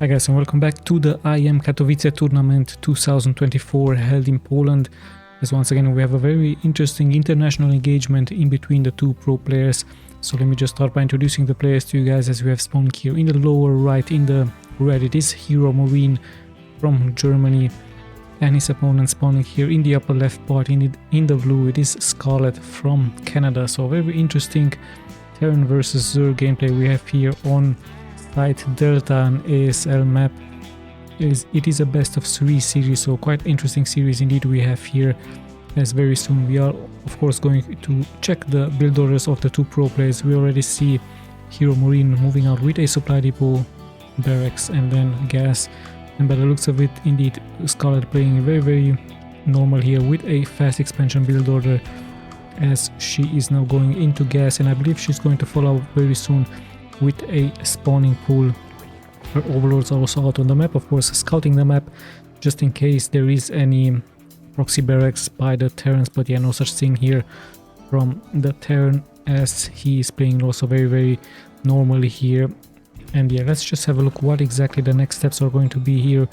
Hi guys, and welcome back to the IEM Katowice tournament 2024 held in Poland. As once again we have a very interesting international engagement in between the two pro players. So let me just start by introducing the players to you guys as we have spawned here. In the lower right, in the red, it is HEROMARINE from Germany, and his opponent spawning here in the upper left part. In the blue, it is SCARLETT from Canada. So very interesting Terran versus Zerg gameplay we have here on site Delta and ASL map. It is a best of 3 series, so quite interesting series indeed we have here, as very soon we are of course going to check the build orders of the two pro players. We already see HEROMARINE moving out with a supply depot, barracks and then gas, and by the looks of it indeed SCARLETT playing very normal here with a fast expansion build order, as she is now going into gas, and I believe she's going to follow very soon with a spawning pool. Her overlords are also out on the map, of course scouting the map just in case there is any proxy barracks by the Terrans, but yeah, no such thing here from the Terran, as he is playing also very normally here. And yeah, let's just have a look what exactly the next steps are going to be here,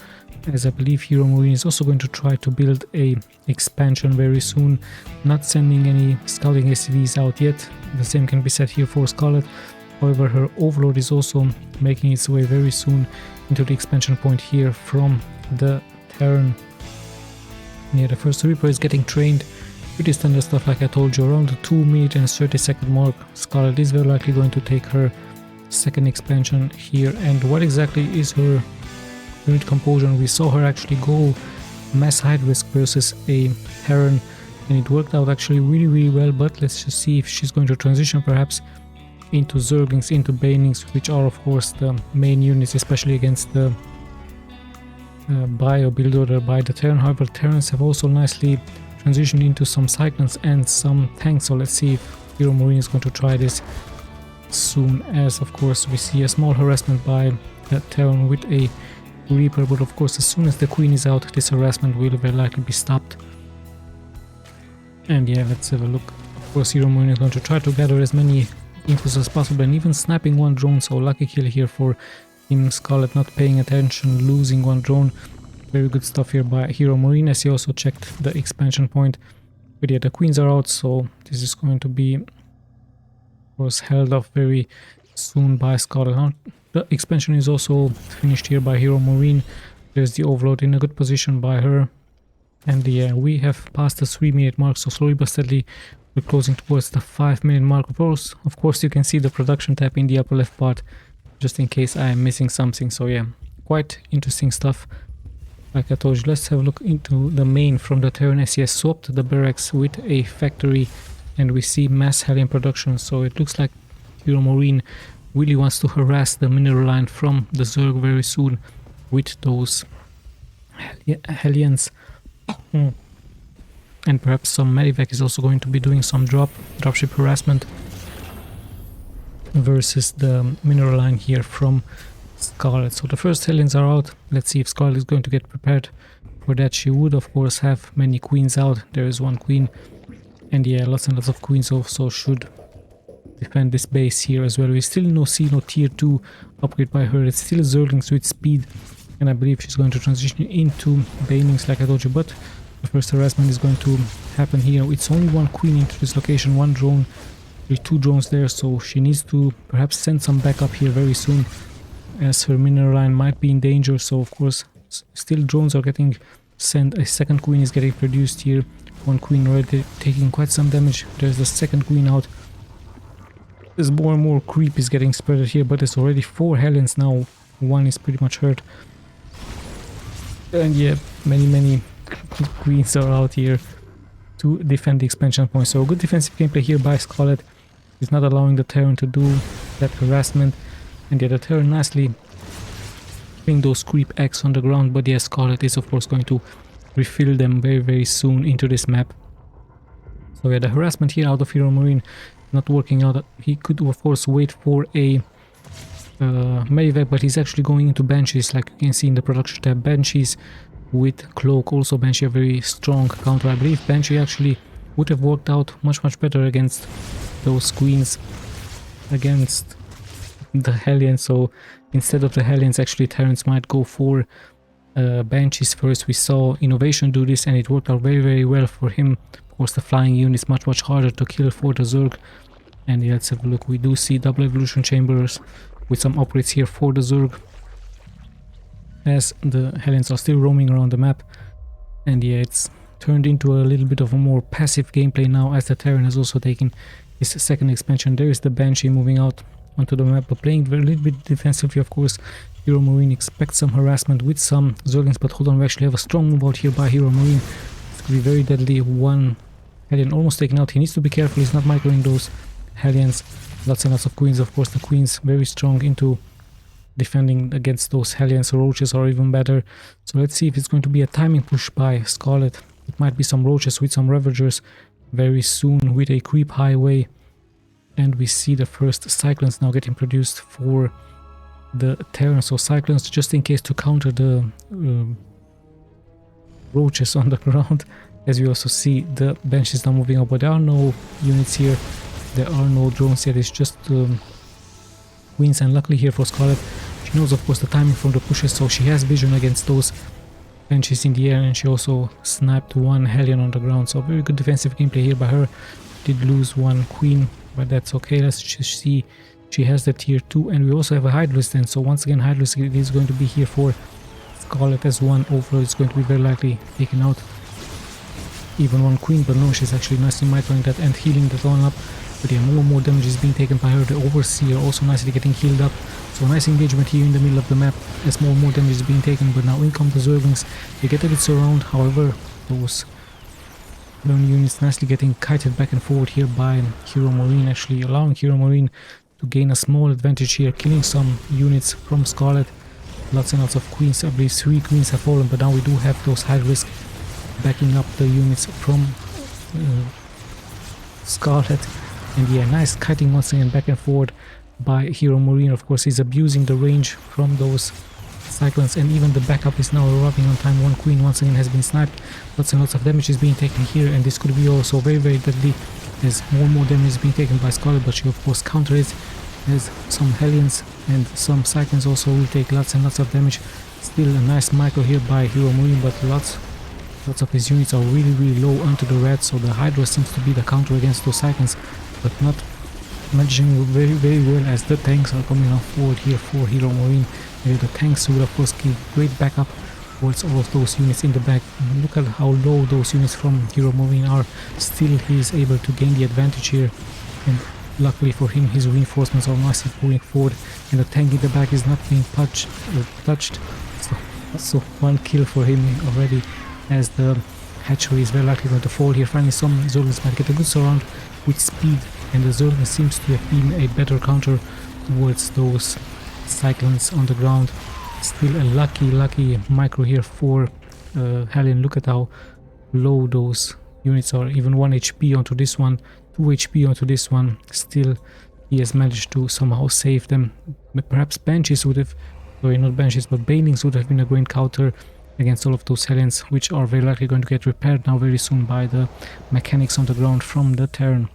as I believe HEROMARINE is also going to try to build a expansion very soon, not sending any scouting SCVs out yet. The same can be said here for SCARLETT. However, her overlord is also making its way very soon into the expansion point here from the Terran. Yeah, the first Reaper is getting trained. Pretty standard stuff, like I told you, around the 2-minute and 30-second mark. SCARLETT is very likely going to take her second expansion here. And what exactly is her unit composition? We saw her actually go mass hide risk versus a Terran, and it worked out actually really well, but let's just see if she's going to transition perhaps into Zerglings, into Banelings, which are of course the main units, especially against the bio build order by the Terran. However, Terrans have also nicely transitioned into some Cyclones and some tanks, so let's see if HEROMARINE is going to try this soon, as of course we see a small harassment by the Terran with a Reaper, but of course as soon as the Queen is out, this harassment will very likely be stopped. And yeah, let's have a look. Of course HEROMARINE is going to try to gather as many infos as possible, and even snapping one drone, so lucky kill here for him. SCARLETT not paying attention, losing one drone. Very good stuff here by HEROMARINE, as he also checked the expansion point. But yeah, the queens are out, so this is going to be of course held off very soon by SCARLETT. The expansion is also finished here by HEROMARINE. There's the overload in a good position by her, and yeah, we have passed the 3-minute mark, so slowly but steadily we're closing towards the 5-minute mark. Of course you can see the production tab in the upper left part, just in case I am missing something. So yeah, quite interesting stuff. Like I told you, let's have a look into the main from the Terran. SES swapped the barracks with a factory, and we see mass Hellion production, so it looks like HEROMARINE really wants to harass the mineral line from the Zerg very soon with those Hellions. And perhaps some Medivac is also going to be doing some dropship harassment versus the mineral line here from SCARLETT. So the first Hellions are out. Let's see if SCARLETT is going to get prepared for that. She would of course have many queens out. There is one queen, and yeah, lots and lots of queens also should defend this base here as well. We still see no tier 2 upgrade by her. It's still Zerglings with speed, and I believe she's going to transition into Banelings like I told you, but the first harassment is going to happen here. It's only one queen into this location, one drone, with 2 drones there, so she needs to perhaps send some backup here very soon, as her mineral line might be in danger. So of course still drones are getting sent. A second queen is getting produced here. One queen already taking quite some damage. There's the second queen out. There's more and more creep is getting spread here, but there's already 4 Hellions now. One is pretty much hurt, and yeah, many queens are out here to defend the expansion point. So good defensive gameplay here by SCARLETT. Is not allowing the Terran to do that harassment, and yeah, the Terran nicely putting those creep X on the ground, but yeah, SCARLETT is of course going to refill them very soon into this map. So yeah, the harassment here out of HEROMARINE not working out. He could of course wait for a Medivac, but he's actually going into Banshees, like you can see in the production tab. Banshees with Cloak, also Banshee a very strong counter. I believe Banshee actually would have worked out much better against those queens, against the Hellions, so instead of the Hellions, actually Terrans might go for Banshees first. We saw Innovation do this and it worked out very well for him. Of course, the flying unit is much harder to kill for the Zerg. And yeah, let's have a look. We do see double evolution chambers with some upgrades here for the Zerg, as the Hellions are still roaming around the map. And yeah, it's turned into a little bit of a more passive gameplay now, as the Terran has also taken his second expansion. There is the Banshee moving out onto the map, but playing a little bit defensively, of course. HEROMARINE expects some harassment with some Zerglings, but hold on, we actually have a strong move out here by HEROMARINE. It's going to be very deadly. One Hellion almost taken out. He needs to be careful, he's not microing those Hellions. Lots and lots of Queens, of course. The Queens very strong into defending against those Hellions. Roaches are even better. So let's see if it's going to be a timing push by SCARLETT. It might be some Roaches with some Ravagers very soon with a creep highway. And we see the first Cyclones now getting produced for the Terran. So Cyclones just in case to counter the Roaches on the ground. As we also see the Banshees now moving up, but there are no units here. There are no drones yet, it's just Queens, and luckily here for SCARLETT, she knows of course the timing from the pushes, so she has vision against those Banshees in the air, and she also sniped one Hellion on the ground. So very good defensive gameplay here by her. Did lose one Queen, but that's okay. Let's just see, she has the tier 2, and we also have a Hydralisk then, so once again Hydralisk is going to be here for SCARLETT as one overall. It's going to be very likely taken out even one Queen, but no, she's actually nicely microing that and healing that one up. But yeah, more damage is being taken by her. The Overseer also nicely getting healed up. So nice engagement here in the middle of the map as more damage is being taken. But now in come the Zerglings. They get a bit surround. However, those Burn units nicely getting kited back and forward here by HEROMARINE, actually allowing HEROMARINE to gain a small advantage here, killing some units from SCARLETT. Lots and lots of Queens. I believe 3 Queens have fallen, but now we do have those Hydralisk backing up the units from SCARLETT. And yeah, nice kiting once again back and forward by HEROMARINE. Of course, he's abusing the range from those Cyclones, and even the backup is now arriving on time. One Queen once again has been sniped. Lots and lots of damage is being taken here, and this could be also very deadly as more damage is being taken by SCARLETT, but she of course counters it as some Hellions and some Cyclones also will take lots and lots of damage. Still a nice micro here by HEROMARINE, but lots of his units are really low onto the red, so the Hydra seems to be the counter against those Cyclones, but not managing very well as the tanks are coming up forward here for HEROMARINE. The tanks will of course give great backup towards all of those units in the back. Look at how low those units from HEROMARINE are. Still he is able to gain the advantage here, and luckily for him his reinforcements are nicely pulling forward, and the tank in the back is not being touched. So one kill for him already, as the hatchery is very likely going to fall here. Finally some Zerglings might get a good surround with speed, and the Zerglings seems to have been a better counter towards those Cyclones on the ground. Still a lucky micro here for Hellion. Look at how low those units are. Even 1 HP onto this one, 2 HP onto this one. Still he has managed to somehow save them. Perhaps Banshees would have, sorry, not Banshees, but Banelings would have been a great counter against all of those Hellions, which are very likely going to get repaired now very soon by the mechanics on the ground from the Terran.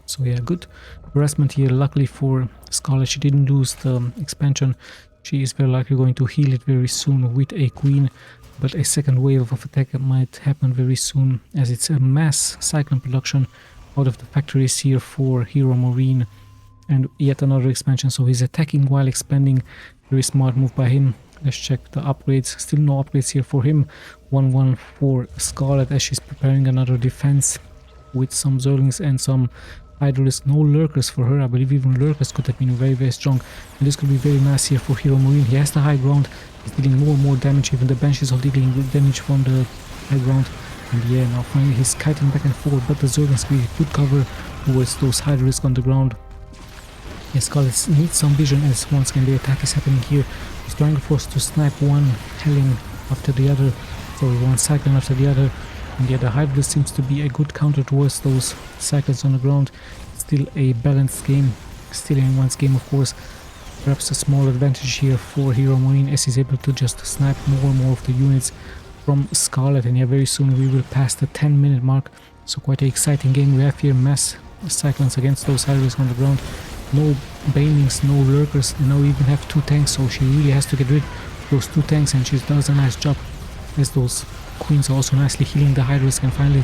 So yeah, good harassment here. Luckily for SCARLETT, she didn't lose the expansion. She is very likely going to heal it very soon with a Queen, but a second wave of attack might happen very soon, as it's a mass Cyclone production out of the factories here for HEROMARINE, and yet another expansion, so he's attacking while expanding. Very smart move by him. Let's check the upgrades. Still no upgrades here for him. 1-1 for SCARLETT as she's preparing another defense with some Zerglings and some Hydralisk. No Lurkers for her. I believe even Lurkers could have been very strong, and this could be very nice here for HEROMARINE. He has the high ground, he's dealing more damage. Even the Banshees are dealing damage from the high ground, and yeah, now finally he's kiting back and forth, but the Zerglings will good cover towards those Hydralisk on the ground. Yeah, SCARLETT needs some vision, as once again the attack is happening here. He's trying to force to snipe one Hellion after the other, sorry, one Cyclone after the other. And yeah, the Hydralisk seems to be a good counter towards those Cyclones on the ground. Still a balanced game, still anyone's game of course. Perhaps a small advantage here for HEROMARINE as he's able to just snipe more of the units from SCARLETT. And yeah, very soon we will pass the 10-minute mark. So quite an exciting game we have here. Mass Cyclones against those Hydralisk on the ground. no banelings, no lurkers, and now we even have 2 tanks, so she really has to get rid of those 2 tanks, and she does a nice job as those queens are also nicely healing the Hydras. And finally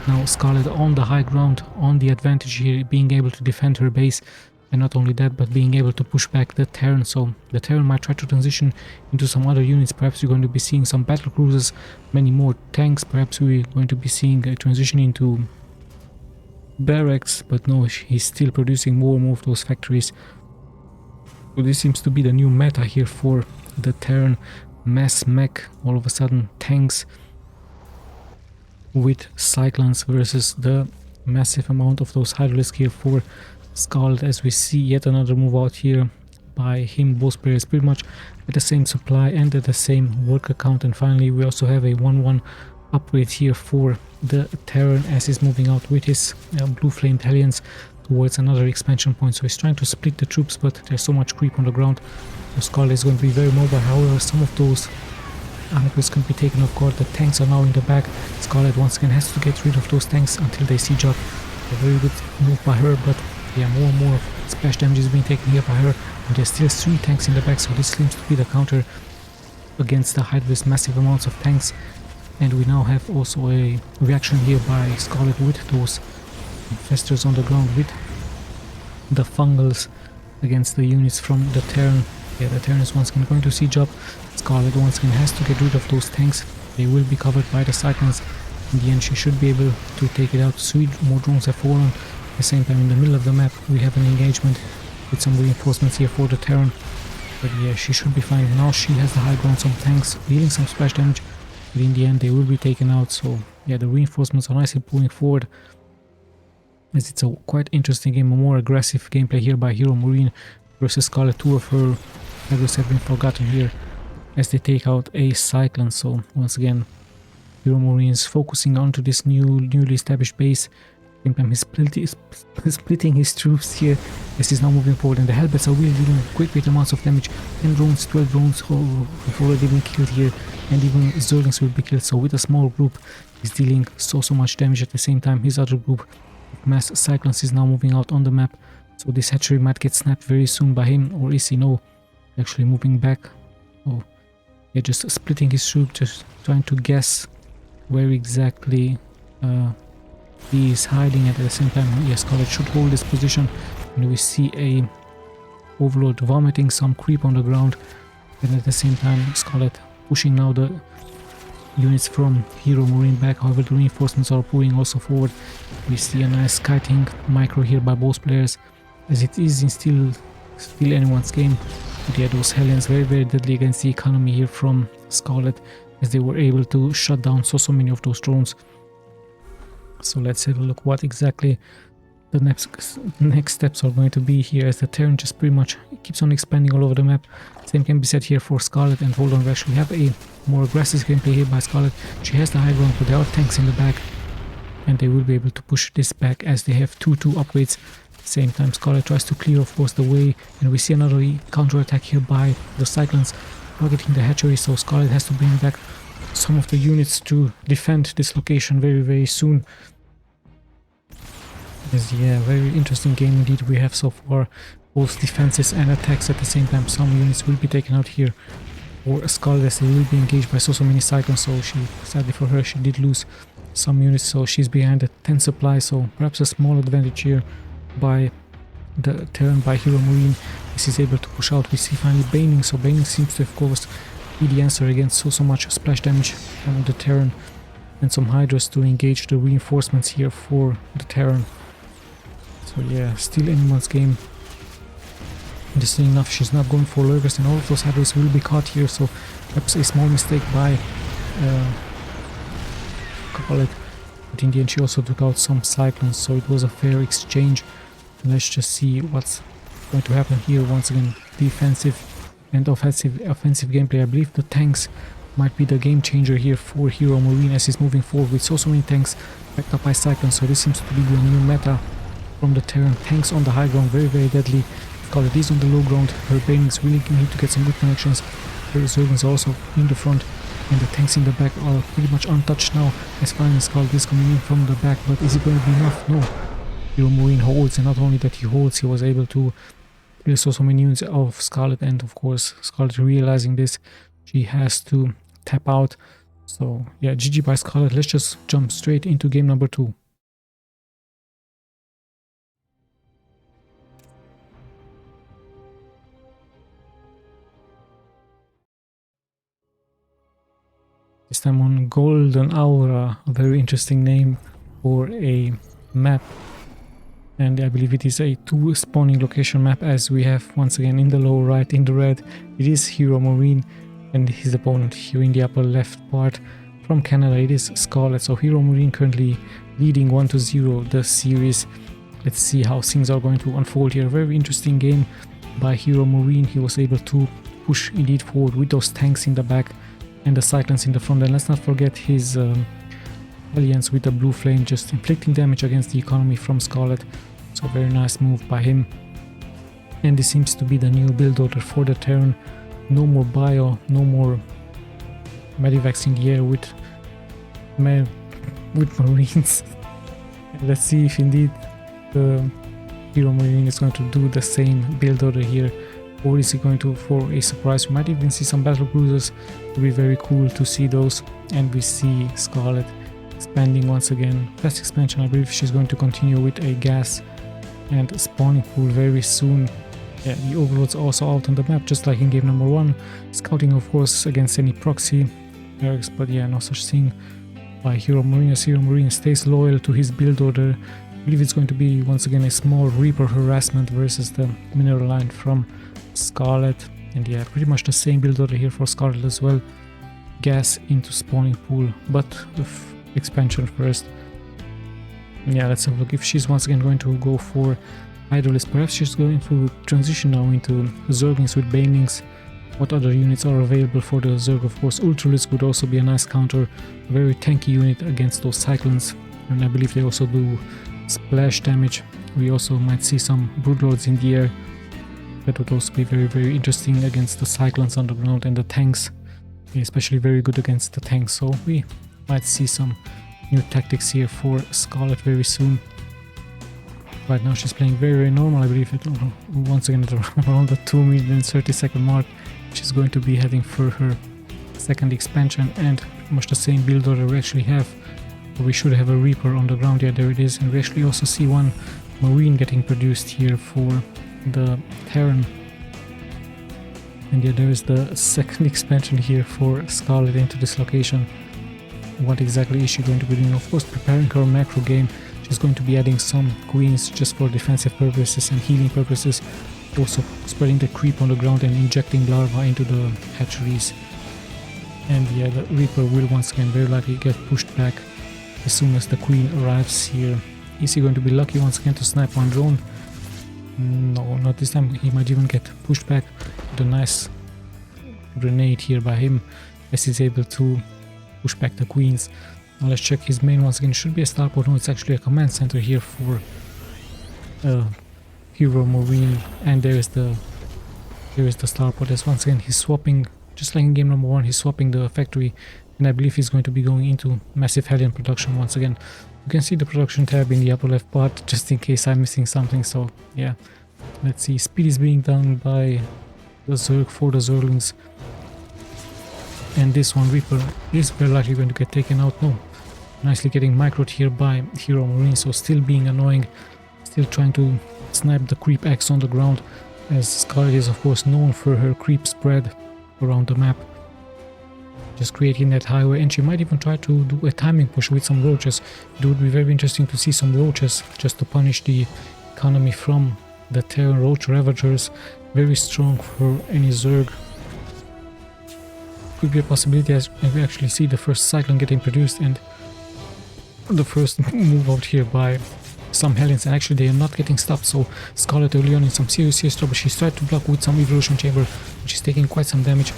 now Scarlet on the high ground, on the advantage here, being able to defend her base, and not only that, but being able to push back the Terran. So the Terran might try to transition into some other units. Perhaps we're going to be seeing some battle cruisers, many more tanks. Perhaps we're going to be seeing a transition into barracks, but no, he's still producing more and more of those factories. So this seems to be the new meta here for the Terran. Mass mech, all of a sudden tanks with cyclones versus the massive amount of those Hydralisks here for Scarlet, as we see yet another move out here by him. Both players pretty much at the same supply and at the same worker count. And finally we also have a 1-1 upgrade here for the Terran as he's moving out with his blue flamed hellions towards another expansion point. So he's trying to split the troops, but there's so much creep on the ground, so Scarlet is going to be very mobile. However, some of those anchors can be taken off guard. The tanks are now in the back. Scarlet once again has to get rid of those tanks until they siege up. A very good move by her, but yeah, more and more splash damage is being taken here by her, and there's still 3 tanks in the back, so this seems to be the counter against the Hydra's massive amounts of tanks. And we now have also a reaction here by Scarlet with those infestors on the ground, with the fungals against the units from the Terran. Yeah, the Terran is once again going to siege up. Scarlet once again has to get rid of those tanks. They will be covered by the cyclones. In the end, she should be able to take it out. 3 more drones have fallen. At the same time, in the middle of the map, we have an engagement with some reinforcements here for the Terran. But yeah, she should be fine. Now she has the high ground, some tanks dealing some splash damage, but in the end they will be taken out. So yeah, the reinforcements are nicely pulling forward, as it's a quite interesting game, a more aggressive gameplay here by HEROMARINE versus Scarlet. 2 of her heroes have been forgotten here as they take out a cyclone. So once again, HEROMARINE is focusing onto this newly established base. Same time he's splitting his troops here as he's now moving forward, and the Hellbats are really dealing great amounts of damage. 10 drones, 12 drones have already been killed here, and even Zerglings will be killed. So with a small group he's dealing so much damage. At the same time, his other group of mass cyclones is now moving out on the map, so this hatchery might get snapped very soon by him. Or is he? No, actually moving back. Oh yeah, just splitting his troop, just trying to guess where exactly he is hiding. At the same time, yes, Scarlet should hold this position, and we see a Overlord vomiting some creep on the ground, and at the same time Scarlet pushing now the units from HEROMARINE back. However, the reinforcements are pouring also forward. We see a nice kiting micro here by both players, as it is in still anyone's game. But yeah, those Hellions very deadly against the economy here from Scarlet, as they were able to shut down so many of those drones. So let's have a look what exactly the next steps are going to be here, as the Terran just pretty much keeps on expanding all over the map. Same can be said here for Scarlet. And hold on, we actually have a more aggressive gameplay here by Scarlet. She has the high ground, but there are tanks in the back, and they will be able to push this back as they have 2-2 upgrades. Same time, Scarlet tries to clear of course the way, and we see another counter-attack here by the cyclones targeting the hatchery. So Scarlet has to bring back some of the units to defend this location very soon. Yes, yeah, very interesting game indeed we have so far, both defenses and attacks at the same time. Some units will be taken out here for Scarlet as they will be engaged by so many cyclones. So sadly for her, she did lose some units, so she's behind at 10 supply. So perhaps a small advantage here by the Terran, by HEROMARINE. This is able to push out. We see finally Baning, so Baning seems to have caused the answer against so much splash damage on the Terran, and some Hydras to engage the reinforcements here for the Terran. So yeah, still anyone's game. Interesting enough, she's not going for lurkers, and all of those Hydras will be caught here. So perhaps a small mistake by Scarlet, but in the end she also took out some cyclones, so it was a fair exchange. Let's just see what's going to happen here. Once again, defensive and offensive gameplay. I believe the tanks might be the game changer here for HEROMARINE, as he's moving forward with so many tanks backed up by cyclones. So this seems to be the new meta from the Terran. Tanks on the high ground, very deadly. Scarlet is on the low ground. Her Banings really need to get some good connections. Her Zerglings are also in the front, and the tanks in the back are pretty much untouched now, as finally Scarlet is coming in from the back. But is it going to be enough? No. HEROMARINE holds, and not only that he holds, he was able to kill so many units of SCARLETT, and of course SCARLETT realizing this, she has to tap out. So yeah, GG by SCARLETT. Let's just jump straight into game number 2. This time on Golden Aura, a very interesting name for a map. And I believe it is a 2 spawning location map, as we have once again in the lower right, in the red, it is HEROMARINE, and his opponent here in the upper left part from Canada, it is SCARLETT. So HEROMARINE currently leading 1-0 the series. Let's see how things are going to unfold here. Very interesting game by HEROMARINE. He was able to push indeed forward with those tanks in the back and the cyclones in the front. And let's not forget his alliance with the blue flame, just inflicting damage against the economy from SCARLETT. So very nice move by him. And this seems to be the new build order for the Terran. No more bio, no more medivacs in the air with Marines. Let's see if indeed the HEROMARINE is going to do the same build order here, or is he going to for a surprise. We might even see some battle cruisers. It will be very cool to see those. And we see SCARLETT expanding once again. Fast expansion, I believe she's going to continue with a gas and spawning pool very soon. Yeah, the overlords are also out on the map, just like in game number 1. Scouting, of course, against any proxy barracks, but yeah, no such thing by HEROMARINE, as HEROMARINE stays loyal to his build order. I believe it's going to be once again a small Reaper harassment versus the mineral line from SCARLETT. And yeah, pretty much the same build order here for SCARLETT as well. Gas into spawning pool, but with expansion first. Yeah, let's have a look if she's once again going to go for Hydralisk. Perhaps she's going to transition now into Zerglings with Banelings. What other units are available for the Zerg? Of course, Ultralisk would also be a nice counter. A very tanky unit against those Cyclones. And I believe they also do splash damage. We also might see some Broodlords in the air. That would also be very, very interesting against the Cyclones on the ground and the tanks. Especially very good against the tanks. So we might see some new tactics here for SCARLETT very soon. Right now she's playing very, very normal. I believe it once again at around the 2 minute and 30-second mark. She's going to be heading for her second expansion, and pretty much the same build order we actually have. We should have a Reaper on the ground. Yeah, there it is. And we actually also see one Marine getting produced here for the Terran. And yeah, there is the second expansion here for SCARLETT into this location. What exactly is she going to be doing? Of course, preparing her macro game. She's going to be adding some queens just for defensive purposes and healing purposes. Also spreading the creep on the ground and injecting larvae into the hatcheries. And yeah, the Reaper will once again very likely get pushed back as soon as the queen arrives here. Is he going to be lucky once again to snipe one drone? No, not this time. He might even get pushed back with a nice grenade here by him, as he's able to push back the queens. Now let's check his main once again. Should be a starport. No, it's actually a command center here for HEROMARINE, and there is the starport. As once again he's swapping, just like in game number 1, he's swapping the factory, and I believe he's going to be going into massive Hellion production once again. You can see the production tab in the upper left part, just in case I'm missing something. So yeah, let's see. Speed is being done by the Zerg for the Zerglings. And this one, Reaper, is very likely going to get taken out. No, nicely getting microed here by HEROMARINE, so still being annoying, still trying to snipe the creep X on the ground, as SCARLETT is of course known for her creep spread around the map, just creating that highway. And she might even try to do a timing push with some roaches. It would be very interesting to see some roaches just to punish the economy from the Terran roach ravagers. Very strong for any Zerg. Could be a possibility as we actually see the first Cyclone getting produced, and the first move out here by some Hellions, and actually they are not getting stopped. So SCARLETT early on in some serious trouble. She's tried to block with some Evolution Chamber, but she's taking quite some damage.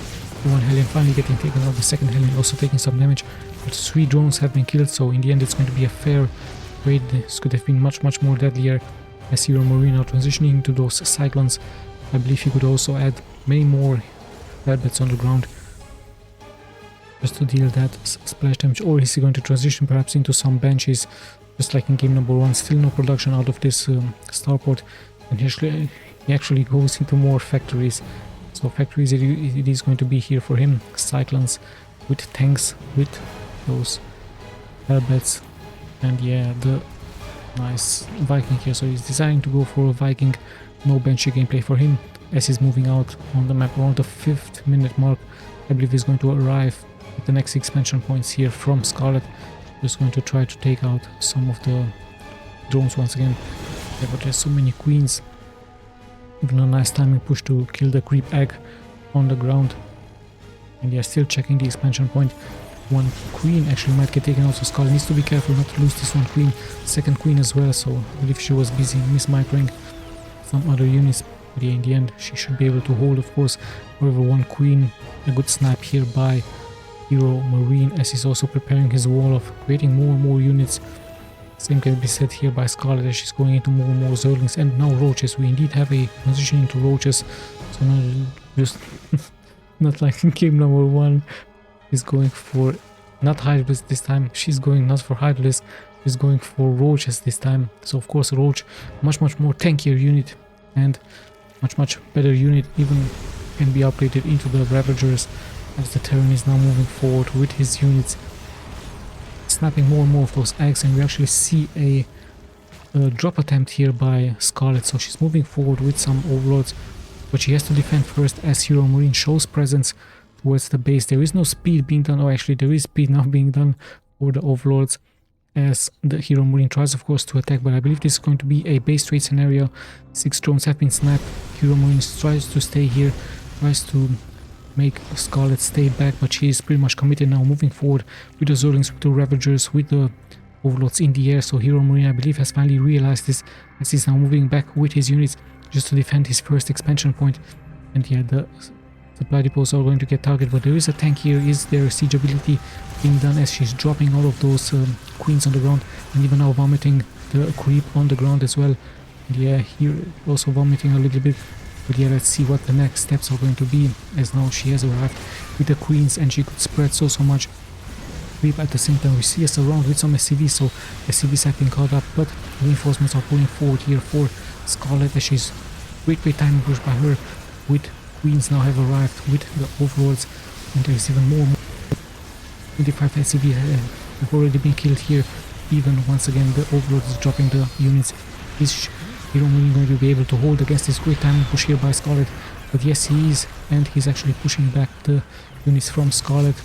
One Hellion finally getting taken out, the second Hellion also taking some damage, but 3 drones have been killed, so in the end it's going to be a fair raid. This could have been much more deadlier, as HEROMARINE now transitioning to those Cyclones. I believe he could also add many more rabbits on the ground just to deal that splash damage, or is he going to transition perhaps into some Banshees? just like in game number 1. Still no production out of this starport, and he actually goes into more factories. So factories, it is going to be here for him. Cyclones with tanks, with those helmets, and yeah, the nice Viking here. So he's deciding to go for a Viking. No Banshee gameplay for him as he's moving out on the map around the 5th minute mark. I believe he's going to arrive at the next expansion points here from SCARLETT. Just going to try to take out some of the drones once again. Yeah, but there's so many queens. Even a nice timing push to kill the creep egg on the ground. And yeah, still checking the expansion point. One queen actually might get taken out, so SCARLETT needs to be careful not to lose this one queen. Second queen as well, so I believe she was busy mismicroing some other units. But yeah, in the end, she should be able to hold, of course. However, one queen, a good snipe here by HEROMARINE, as he's also preparing his wall of creating more and more units. Same can be said here by SCARLETT as she's going into more and more Zerglings, and now roaches. We indeed have a transition into roaches, so now just not like in game number 1, he's going for not Hydralisk this time. She's going not for Hydralisk, she's going for roaches this time. So of course roach, much more tankier unit, and much better unit, even can be upgraded into the Ravagers, as the Terran is now moving forward with his units, snapping more and more of those eggs. And we actually see a drop attempt here by SCARLETT. So she's moving forward with some overlords, but she has to defend first as HEROMARINE shows presence towards the base. There is no speed being done, or actually there is speed now being done for the overlords, as the HEROMARINE tries of course to attack, but I believe this is going to be a base trade scenario. 6 drones have been snapped. HEROMARINE tries to stay here, tries to make SCARLETT stay back, but she is pretty much committed now, moving forward with the Zerglings, with the Ravagers, with the overlords in the air. So HEROMARINE, I believe, has finally realized this, as he's now moving back with his units just to defend his first expansion point. And yeah, the supply depots are going to get targeted, but there is a tank here. Is there siege ability being done as she's dropping all of those queens on the ground, and even now vomiting the creep on the ground as well. And yeah, here also vomiting a little bit. But yeah, let's see what the next steps are going to be, as now she has arrived with the queens and she could spread so much creep at the same time. We see us around with some SCVs, so SCVs have been caught up, but reinforcements are pulling forward here for SCARLETT, as she's great timing push by her, with queens now have arrived with the overlords, and there is even more. 25 SCVs have already been killed here. Even once again the overlord is dropping the units. Is HEROMARINE going to be able to hold against this great timing push here by SCARLETT? But yes, he is, and he's actually pushing back the units from SCARLETT.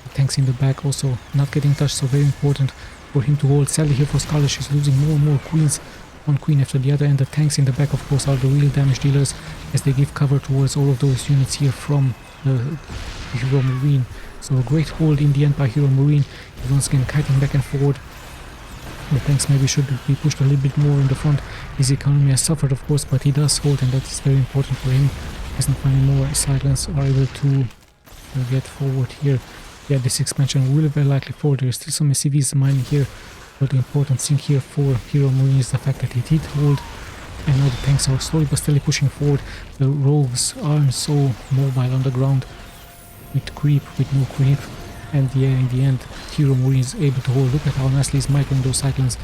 The tanks in the back also not getting touched, so very important for him to hold. Sadly here for SCARLETT, she's losing more and more queens, one queen after the other, and the tanks in the back of course are the real damage dealers, as they give cover towards all of those units here from the HEROMARINE. So a great hold in the end by HEROMARINE, once again kiting back and forward. The tanks maybe should be pushed a little bit more in the front. His economy has suffered of course, but he does hold, and that is very important for him, as not many more Cyclones are able to get forward here. Yeah, this expansion will very likely fall. There is still some SCVs mining here, but the important thing here for HEROMARINE is the fact that he did hold, and now the tanks are slowly but steadily pushing forward. The rogues aren't so mobile on the ground, with creep, with no creep. And yeah, in the end, HEROMARINE is able to hold. Look at how nicely he's microing those Cyclones.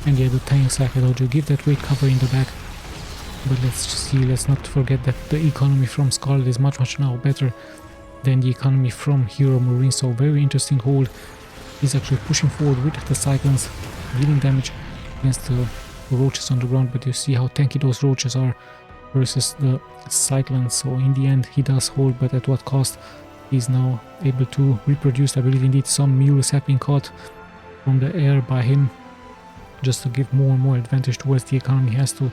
And yeah, the tanks, like I told you, give that great cover in the back. But let's not forget that the economy from SCARLETT is much now better than the economy from HEROMARINE. So very interesting hold. He's actually pushing forward with the Cyclones, dealing damage against the roaches on the ground. But you see how tanky those roaches are versus the Cyclones. So in the end, he does hold, but at what cost? He's now able to reproduce. I believe indeed some mules have been caught from the air by him, just to give more and more advantage towards the economy. He has to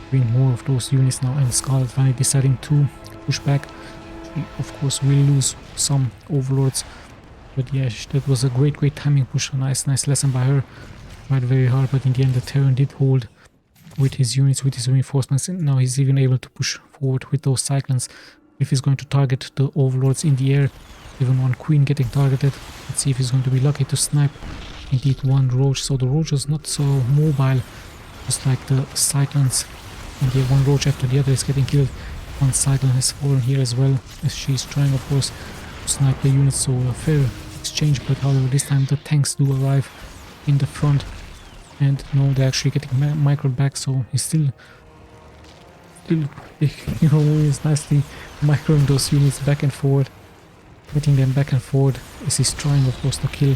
bring more of those units now, and SCARLETT finally deciding to push back. She of course will lose some overlords, but yeah, that was a great timing push. A nice lesson by her. Tried very hard, but in the end the Terran did hold with his units, with his reinforcements, and now he's even able to push forward with those Cyclones. If he's going to target the overlords in the air, even one queen getting targeted. Let's see if he's going to be lucky to snipe indeed one roach. So the roach is not so mobile, just like the Cyclones. And yeah, one roach after the other is getting killed. One Cyclone has fallen here as well, as she's trying of course to snipe the units. So a fair exchange, but however this time the tanks do arrive in the front. And no, they're actually getting micro back, so he's still you know, he's nicely microing those units back and forward, hitting them back and forward as he's trying, of course, to kill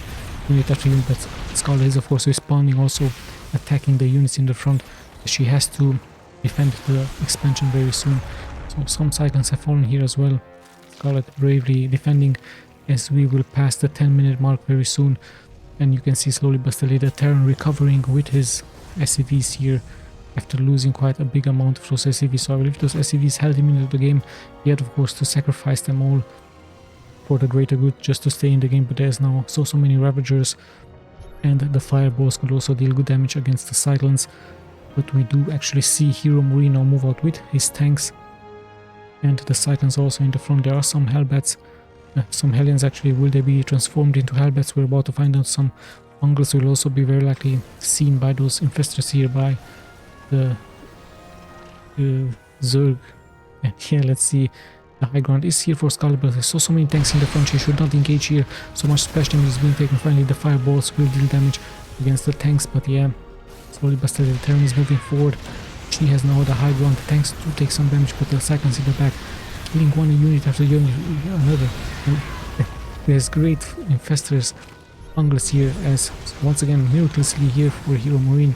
unit after unit. But SCARLETT is, of course, responding, also attacking the units in the front. She has to defend the expansion very soon. So some cyclones have fallen here as well. SCARLETT bravely defending as we will pass the 10-minute mark very soon. And you can see slowly but steadily the Terran recovering with his SCVs here after losing quite a big amount of those SCVs. So I believe those SCVs held him into the game. He had, of course, to sacrifice them all for the greater good just to stay in the game. But there's now so many Ravagers, and the Fireballs could also deal good damage against the Cyclones. But we do actually see HEROMARINE now move out with his tanks, and the Cyclones also in the front. There are some Hellbats, some Hellions actually. Will they be transformed into Hellbats? We're about to find out. Some Mongols will also be very likely seen by those Infestors here, by the Zerg. And yeah, let's see. The high ground is here for SCARLETT, but there's so many tanks in the front. She should not engage here. So much splash damage is being taken. Finally, the Fireballs will deal damage against the tanks, but yeah, slowly but steadily the Terran is moving forward. She has now the high ground. The tanks do take some damage, but the Cyclones in the back, killing one unit after unit, another. There's great Infestors, Mongols here, as once again miraculously here for HEROMARINE.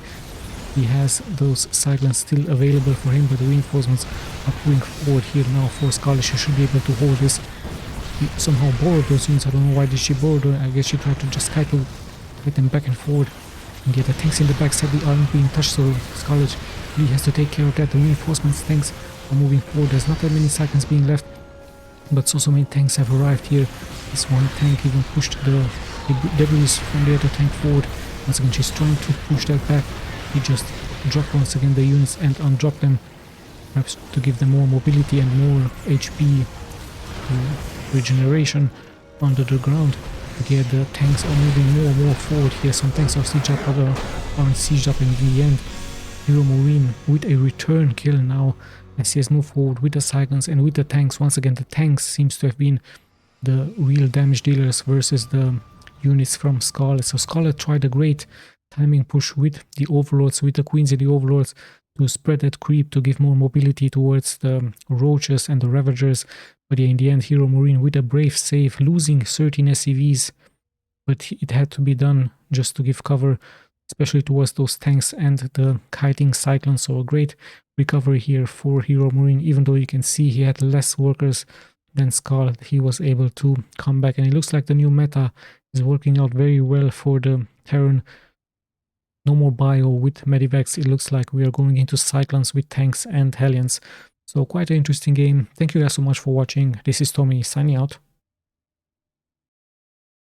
He has those Cyclones still available for him, but the reinforcements are moving forward here now for SCARLETT. She should be able to hold this. She somehow borrowed those units. I don't know why did she borrow them. I guess she tried to just try to get them back and forward. And yet the tanks in the back sadly aren't being touched, so SCARLETT really has to take care of that. The reinforcements tanks are moving forward. There's not that many Cyclones being left, but so many tanks have arrived here. This one tank even pushed the debris from the other tank forward. Once again, she's trying to push that back. He just dropped once again the units and undropped them, perhaps to give them more mobility and more HP regeneration under the ground. But yeah, the tanks are moving more and more forward here. Some tanks are sieged up, other aren't sieged up, and in the end, HEROMARINE with a return kill now as he has moved forward with the Cyclones and with the tanks. Once again, the tanks seems to have been the real damage dealers versus the units from SCARLETT. So SCARLETT tried a great timing push with the Overlords, with the Queens and the Overlords, to spread that creep, to give more mobility towards the Roaches and the Ravagers. But yeah, in the end, HEROMARINE with a brave save, losing 13 SCVs, but it had to be done just to give cover, especially towards those tanks and the kiting Cyclones. So a great recovery here for HEROMARINE. Even though you can see he had less workers than SCARLETT, he was able to come back, and it looks like the new meta is working out very well for the Terran. No more bio with Medivacs. It looks like we are going into Cyclones with tanks and Hellions. So quite an interesting game. Thank you guys so much for watching. This is Tommy signing out.